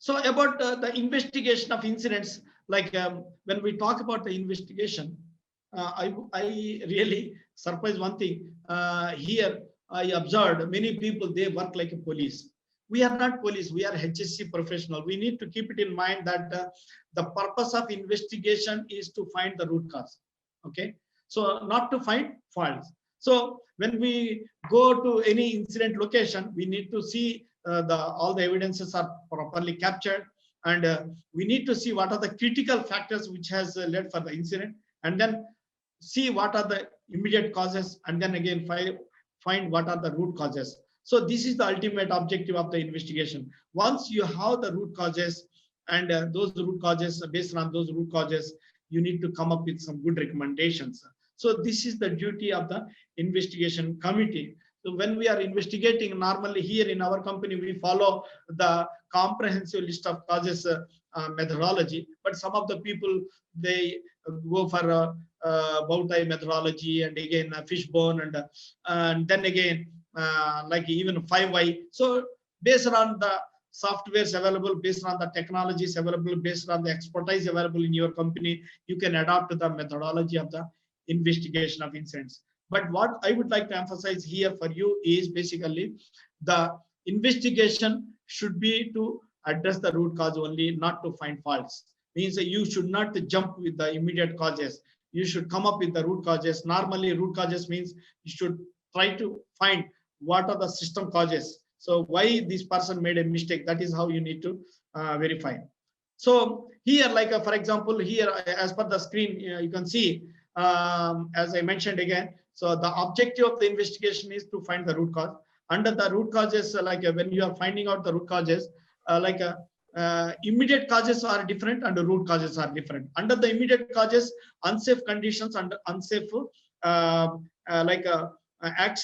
So about the investigation of incidents, like when we talk about the investigation, I really surprised one thing. Here I observed many people, they work like a police. We are not police, we are HSC professional. We need to keep it in mind that the purpose of investigation is to find the root cause. Okay, so not to find faults. So when we go to any incident location, we need to see the all the evidences are properly captured, and we need to see what are the critical factors which has led for the incident, and then see what are the immediate causes, and then again find what are the root causes. So this is the ultimate objective of the investigation. Once you have the root causes, and those root causes, based on those root causes, you need to come up with some good recommendations. So this is the duty of the investigation committee. So when we are investigating, normally here in our company, we follow the comprehensive list of causes methodology, but some of the people, they go for bow tie methodology, and again fishbone, and then again like even 5Y. So based on the softwares available, based on the technologies available, based on the expertise available in your company, you can adapt to the methodology of the investigation of incidents. But what I would like to emphasize here for you is basically the investigation should be to address the root cause only, not to find faults. Means that you should not jump with the immediate causes. You should come up with the root causes. Normally, root causes means you should try to find what are the system causes. So why this person made a mistake, that is how you need to verify. So here, like for example, here as per the screen, you can see, as I mentioned again, so the objective of the investigation is to find the root cause. Under the root causes, like when you are finding out the root causes, immediate causes are different and the root causes are different. Under the immediate causes, unsafe conditions and unsafe acts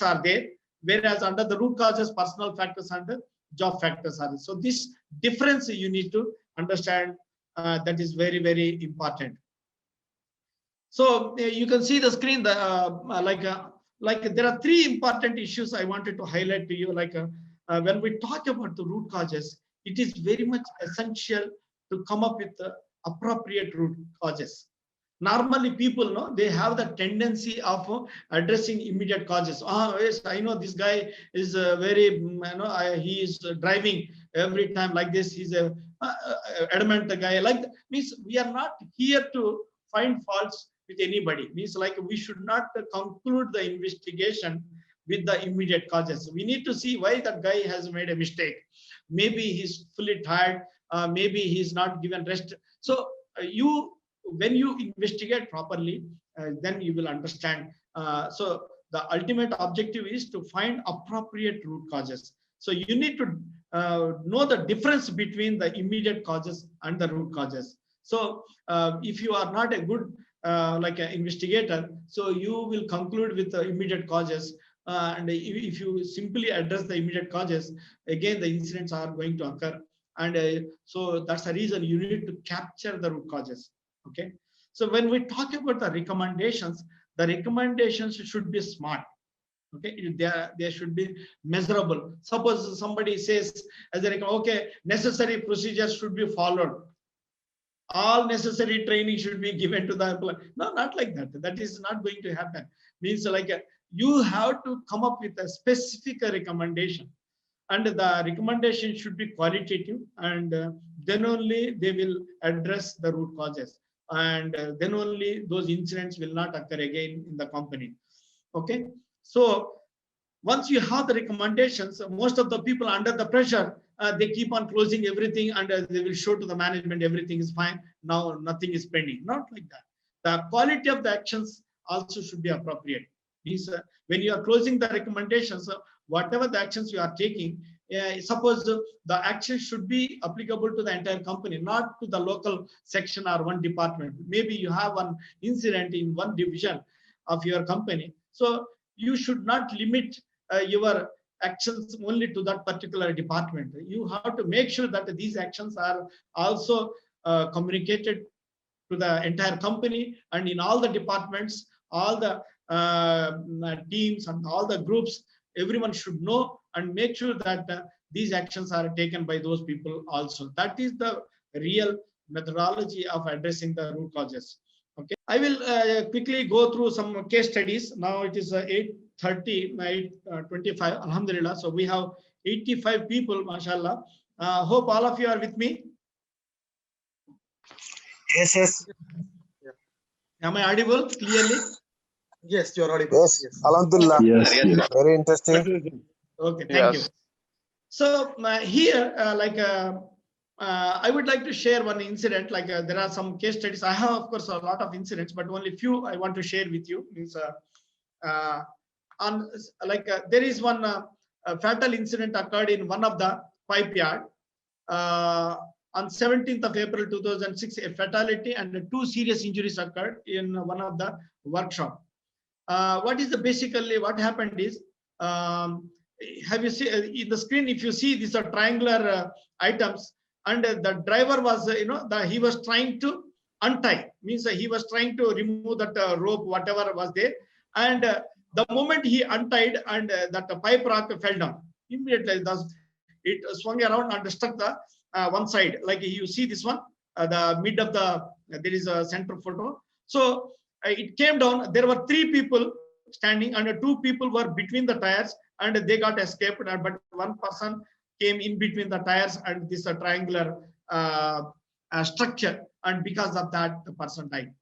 are there, whereas under the root causes, personal factors and the job factors are there. So this difference you need to understand, that is very, very important. So you can see the screen, there are three important issues I wanted to highlight to you. When we talk about the root causes, it is very much essential to come up with the appropriate root causes. Normally people know, they have the tendency of addressing immediate causes. Yes, I know this guy is very, he is driving every time like this. He's a adamant guy. Like that. Means we are not here to find faults with anybody. Means like we should not conclude the investigation with the immediate causes. We need to see why that guy has made a mistake. Maybe he's fully tired. Maybe he's not given rest. So when you investigate properly, then you will understand. So the ultimate objective is to find appropriate root causes. So you need to know the difference between the immediate causes and the root causes. So if you are not a good like an investigator, so you will conclude with the immediate causes. And if you simply address the immediate causes, again the incidents are going to occur. And so that's the reason you need to capture the root causes. Okay, so when we talk about the recommendations should be smart. Okay, they should be measurable. Suppose somebody says as a okay, necessary procedures should be followed, all necessary training should be given to the employee. No, not like that. That is not going to happen. Means you have to come up with a specific recommendation, and the recommendation should be qualitative, and then only they will address the root causes, and then only those incidents will not occur again in the company. Okay, so once you have the recommendations, most of the people under the pressure, they keep on closing everything, and they will show to the management everything is fine, now nothing is pending. Not like that. The quality of the actions also should be appropriate. Means when you are closing the recommendations, whatever the actions you are taking, suppose the action should be applicable to the entire company, not to the local section or one department. Maybe you have one incident in one division of your company, so you should not limit your actions only to that particular department. You have to make sure that these actions are also communicated to the entire company, and in all the departments, all the teams and all the groups, everyone should know, and make sure that these actions are taken by those people also. That is the real methodology of addressing the root causes. Okay, I will quickly go through some case studies. Now it is 8:30, 8:25. Alhamdulillah. So we have 85 people, mashallah. Hope all of you are with me. Yes, yes. Am I audible clearly? Yes, you are audible. Yes, Alhamdulillah. Yes, yes. Very interesting. Okay, thank you. So here, I would like to share one incident. Like there are some case studies. I have, of course, a lot of incidents, but only few I want to share with you. Means, there is one fatal incident occurred in one of the pipe yard. On 17th of April 2006, a fatality and 2 serious injuries occurred in one of the workshop. What is the basically what happened is, have you seen in the screen, if you see these are triangular items, and the driver was he was trying to untie, means he was trying to remove that rope, whatever was there, and the moment he untied, and that pipe rock fell down immediately. It swung around and struck the one side, like you see this one, the mid of the, there is a center photo. So it came down. There were 3 people standing, and 2 people were between the tires, and they got escaped. But one person came in between the tires and this triangular structure, and because of that, the person died.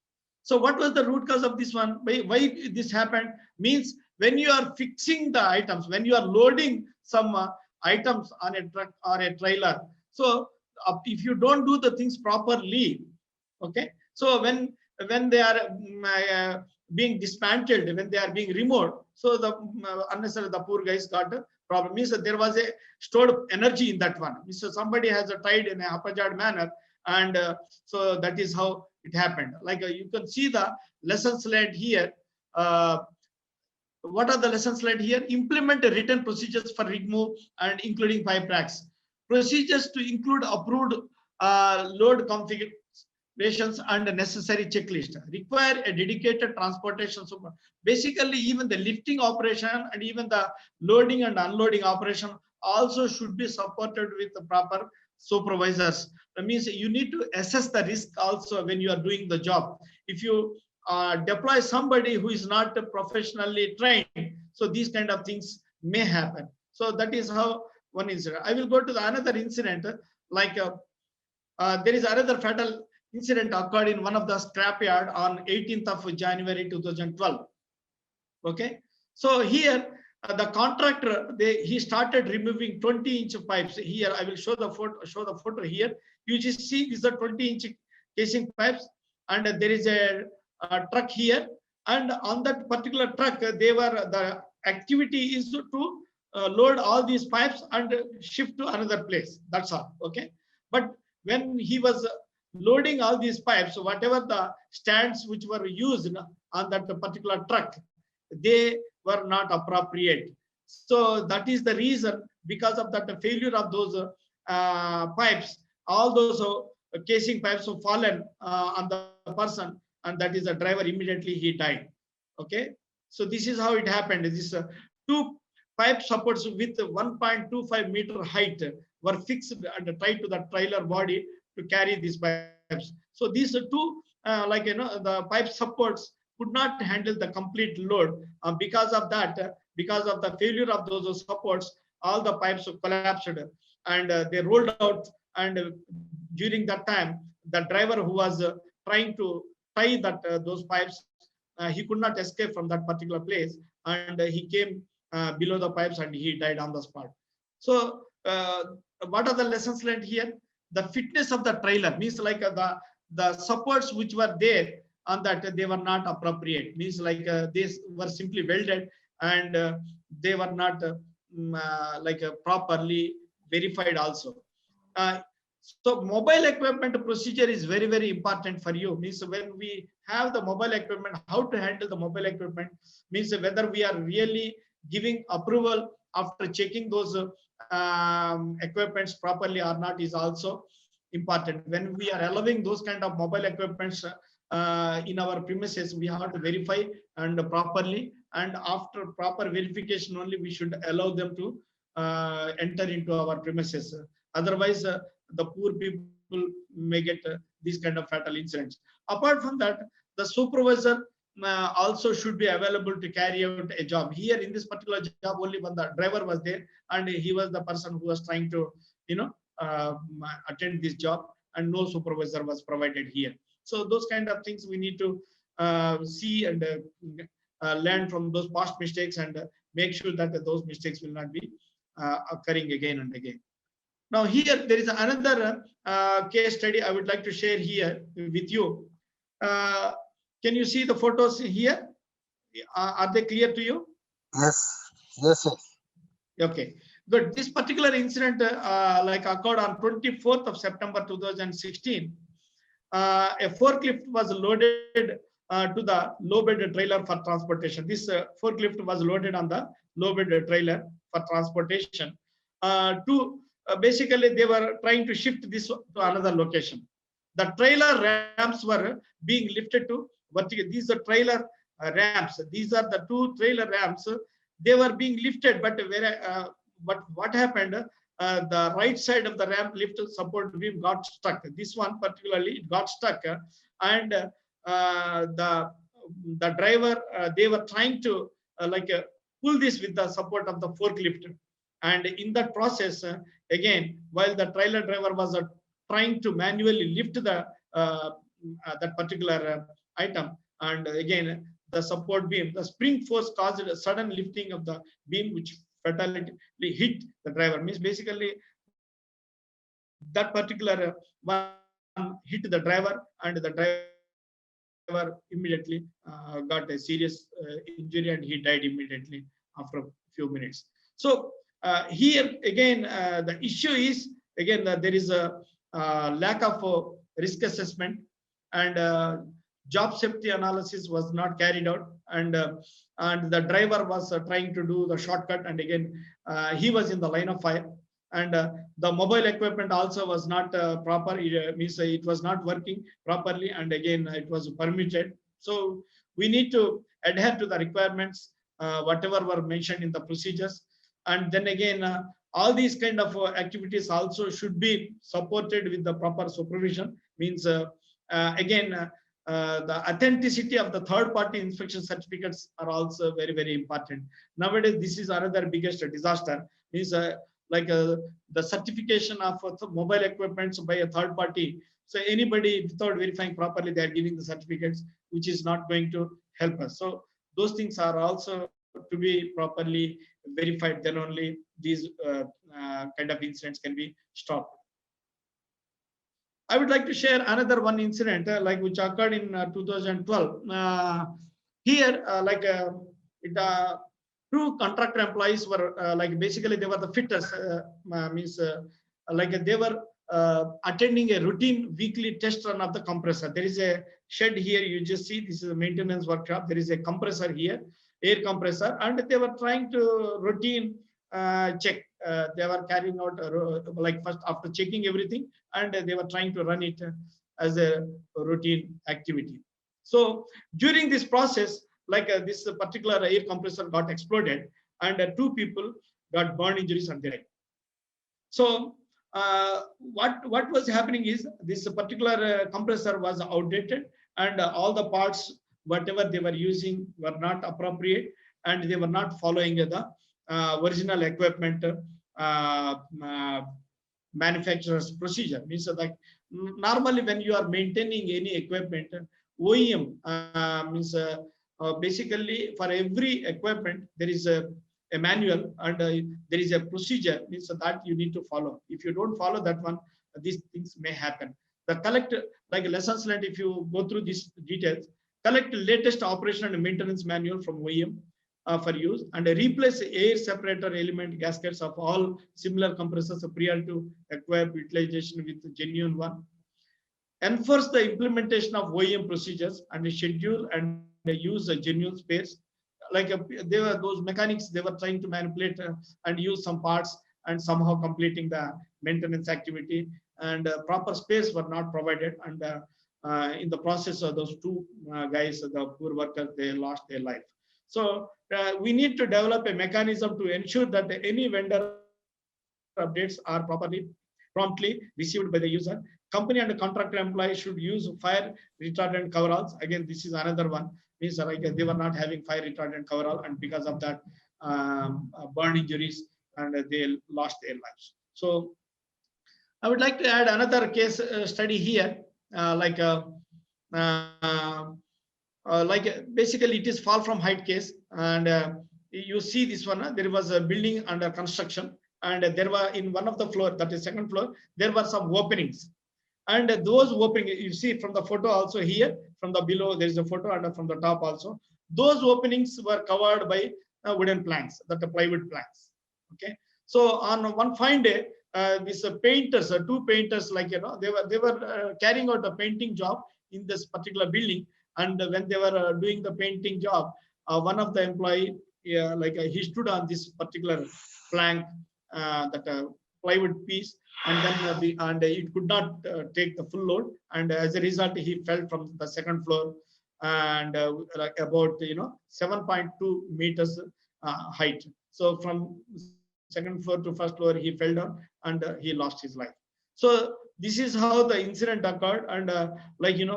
So what was the root cause of this one? Why this happened? Means when you are fixing the items, when you are loading some items on a truck or a trailer, so if you don't do the things properly, okay, so when they are being dismantled, when they are being removed, so the unnecessarily the poor guys got a problem. Means that there was a stored energy in that one. Means somebody has tied in a haphazard manner, and so that is how it happened. Like you can see the lessons learned here. What are the lessons learned here? Implement written procedures for rig move and including pipe racks. Procedures to include approved load configurations and a necessary checklist. Require a dedicated transportation super. Basically, even the lifting operation and even the loading and unloading operation also should be supported with the proper supervisors. That means you need to assess the risk also when you are doing the job. If you deploy somebody who is not professionally trained, so these kind of things may happen. So that is how one incident. I will go to the another incident. Like there is another fatal incident occurred in one of the scrapyard on 18th of January 2012. Okay, so here the contractor, he started removing 20-inch pipes. Here I will show the photo here. You just see these are 20-inch casing pipes, and there is a truck here, and on that particular truck the activity is to load all these pipes and shift to another place. That's all. Okay, but when he was loading all these pipes, so whatever the stands which were used on that particular truck, they were not appropriate. So that is the reason, because of that failure of those pipes, all those casing pipes have fallen on the person, and that is the driver. Immediately he died. Okay, so this is how it happened. This 2 pipe supports with 1.25 meter height were fixed and tied to the trailer body to carry these pipes. So these 2 the pipe supports could not handle the complete load. Because of that, because of the failure of those supports, all the pipes collapsed, and they rolled out. And during that time, the driver who was trying to tie those pipes, he could not escape from that particular place, and he came below the pipes and he died on the spot. So what are the lessons learned here? The fitness of the trailer, means like the supports which were there on that, they were not appropriate. Means like they were simply welded, and they were not properly verified also. So mobile equipment procedure is very, very important for you. Means when we have the mobile equipment, how to handle the mobile equipment, means whether we are really giving approval after checking those equipments properly or not is also important. When we are allowing those kind of mobile equipments in our premises, we have to verify and properly, and after proper verification only we should allow them to enter into our premises. Otherwise, the poor people may get these kind of fatal incidents. Apart from that, the supervisor also should be available to carry out a job. Here in this particular job, only when the driver was there, and he was the person who was trying to, attend this job, and no supervisor was provided here. So those kind of things we need to see and learn from those past mistakes, and make sure that those mistakes will not be occurring again and again. Now here there is another case study I would like to share here with you. Can you see the photos here? Are they clear to you? Yes. Yes, sir. Okay, good. This particular incident occurred on 24th of September 2016. A forklift was loaded to the low-bed trailer for transportation. This forklift was loaded on the low-bed trailer for transportation. Basically, they were trying to shift this to another location. The trailer ramps were being lifted to vertical. These are trailer ramps. These are the two trailer ramps. They were being lifted, but what happened? The right side of the ramp lift support beam got stuck. This one particularly, it got stuck, and the driver, they were trying to pull this with the support of the forklift, and in that process, again, while the trailer driver was trying to manually lift the that particular item, and again the support beam, the spring force caused a sudden lifting of the beam, which fatally hit the driver. Means basically that particular one hit the driver, and the driver immediately got a serious injury, and he died immediately after a few minutes. So here again, the issue is again that there is a lack of risk assessment, and job safety analysis was not carried out, and the driver was trying to do the shortcut, and again he was in the line of fire, and the mobile equipment also was not proper. It means it was not working properly, and again it was permitted. So we need to adhere to the requirements, whatever were mentioned in the procedures, and then again all these kind of activities also should be supported with the proper supervision. Means again the authenticity of the third-party inspection certificates are also very, very important. Nowadays, this is another biggest disaster. Means the certification of mobile equipment by a third party. So anybody without verifying properly, they are giving the certificates, which is not going to help us. So those things are also to be properly verified. Then only these kind of incidents can be stopped. I would like to share another one incident which occurred in 2012. Here, two contractor employees were basically they were the fitters. Means they were attending a routine weekly test run of the compressor. There is a shed here. You just see this is a maintenance workshop. There is a compressor here, air compressor, and they were trying to routine check. They were carrying out first after checking everything, and they were trying to run it as a routine activity. So during this process, this particular air compressor got exploded, and two people got burn injuries on their leg. So what was happening is this particular compressor was outdated, and all the parts whatever they were using were not appropriate, and they were not following the original equipment manufacturer's procedure. Means normally when you are maintaining any equipment, OEM means basically for every equipment there is a manual, and there is a procedure, means that you need to follow. If you don't follow that one, these things may happen. The collect lessons learned, if you go through these details, collect latest operation and maintenance manual from OEM for use, and replace air separator element gaskets of all similar compressors prior to equip utilization with genuine one. Enforce the implementation of OEM procedures and schedule and use genuine spares. They were those mechanics, they were trying to manipulate and use some parts and somehow completing the maintenance activity, and proper space were not provided, and in the process of those two guys, the poor workers, they lost their life. So we need to develop a mechanism to ensure that any vendor updates are promptly received by the user. Company and contractor employees should use fire retardant coveralls. Again, this is another one. Means like they were not having fire retardant coverall, and because of that, burn injuries, and they lost their lives. So I would like to add another case study here, basically it is fall from height case, and you see this one. There was a building under construction, and there were in one of the floor, that is second floor, there were some openings, and those openings you see from the photo also here, from the below there is a photo, and from the top also, those openings were covered by wooden planks, that the plywood planks. Okay, so on one fine day, these painters, two painters, like they were carrying out a painting job in this particular building, and when they were doing the painting job, one of the employee, he stood on this particular plank, that plywood piece, and then it could not take the full load, and as a result he fell from the second floor, and like about 7.2 meters height. So from second floor to first floor he fell down, and he lost his life. So this is how the incident occurred, and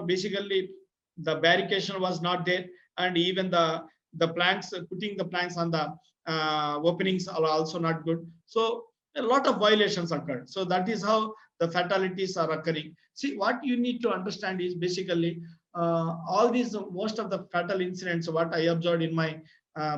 basically the barricade was not there, and even the planks, putting the planks on the openings are also not good. So a lot of violations occurred. So that is how the fatalities are occurring. See, what you need to understand is basically all these, most of the fatal incidents, what I observed in my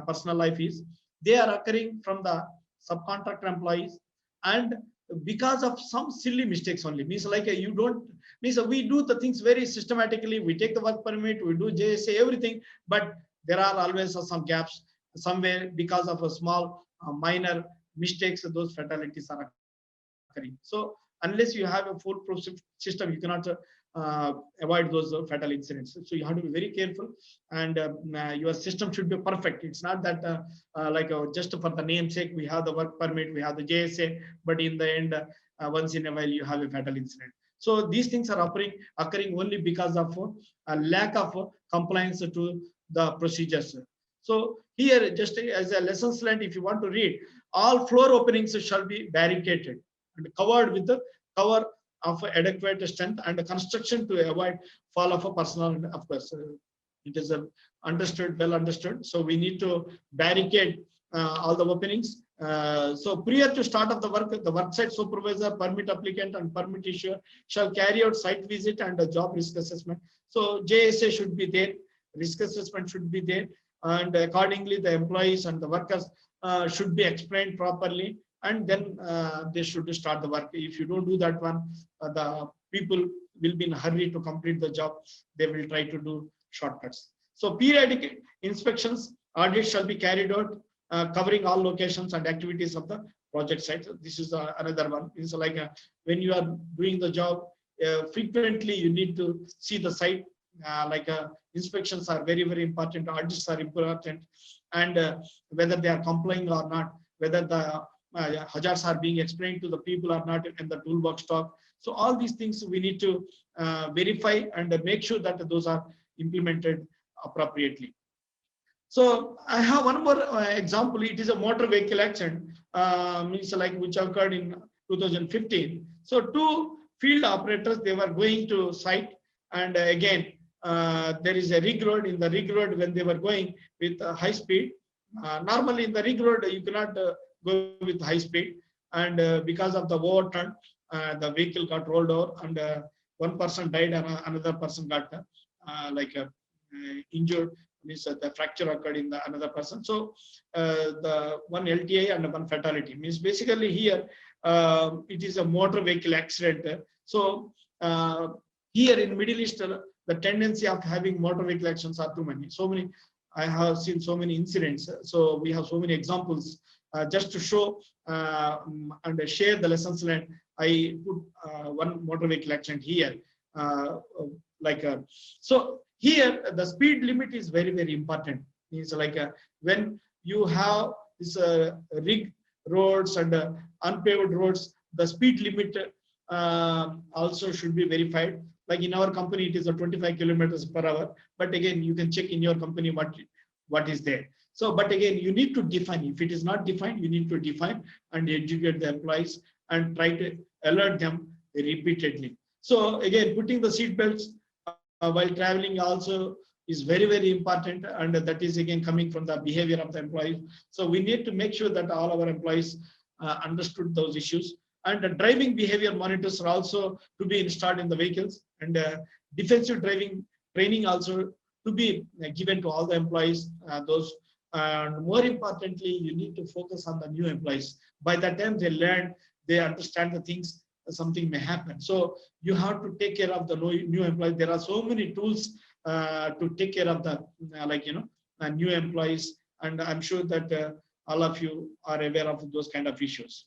personal life is they are occurring from the subcontractor employees, and because of some silly mistakes only. Means like you don't, means we do the things very systematically, we take the work permit, we do JSA, everything, but there are always some gaps somewhere because of a small minor mistakes, those fatalities are occurring. So unless you have a foolproof system, you cannot avoid those fatal incidents. So you have to be very careful, and your system should be perfect. It's not that just for the namesake, we have the work permit, we have the JSA, but in the end, once in a while you have a fatal incident. So these things are occurring only because of a lack of compliance to the procedures. So here, just as a lessons learned, if you want to read, all floor openings shall be barricaded and covered with the cover of adequate strength and construction to avoid fall of a personnel. And of course, it is understood, well understood. So we need to barricade all the openings. So prior to start of the work site supervisor, permit applicant, and permit issuer shall carry out site visit and a job risk assessment. So JSA should be there, risk assessment should be there, and accordingly the employees and the workers should be explained properly, and then they should start the work. If you don't do that one, the people will be in a hurry to complete the job. They will try to do shortcuts. So periodic inspections, audits shall be carried out, covering all locations and activities of the project site. So this is another one. It's like when you are doing the job, frequently you need to see the site. Inspections are very, very important. Audits are important, and whether they are complying or not, whether the hazards are being explained to the people or not in the toolbox talk. So all these things we need to verify and make sure that those are implemented appropriately. So I have one more example. It is a motor vehicle accident, which occurred in 2015. So two field operators, they were going to site, and again there is a rig road. In the rig road, when they were going with high speed, normally in the rig road you cannot go with high speed, and because of the overturn, the vehicle got rolled over, and one person died and another person got injured. Means the fracture occurred in the another person. So the one LTI and one fatality. Means basically here it is a motor vehicle accident. So here in Middle East, the tendency of having motor vehicle accidents are too many. So many, I have seen so many incidents. So we have so many examples. Just to show and share the lessons learned, I put one motor vehicle accident here. So here the speed limit is very, very important. It's when you have this rig roads and unpaved roads, the speed limit also should be verified. Like in our company, it is a 25 kilometers per hour. But again, you can check in your company what is there. So, but again, you need to define. If it is not defined, you need to define and educate the employees and try to alert them repeatedly. So again, putting the seat belts while traveling also is very, very important, and that is again coming from the behavior of the employees. So we need to make sure that all our employees understood those issues. And the driving behavior monitors are also to be installed in the vehicles, and defensive driving training also to be given to all the employees. Those and more importantly, you need to focus on the new employees. By the time they learn, they understand the things, something may happen. So you have to take care of the new employees. There are so many tools to take care of the new employees, and I'm sure that all of you are aware of those kind of issues.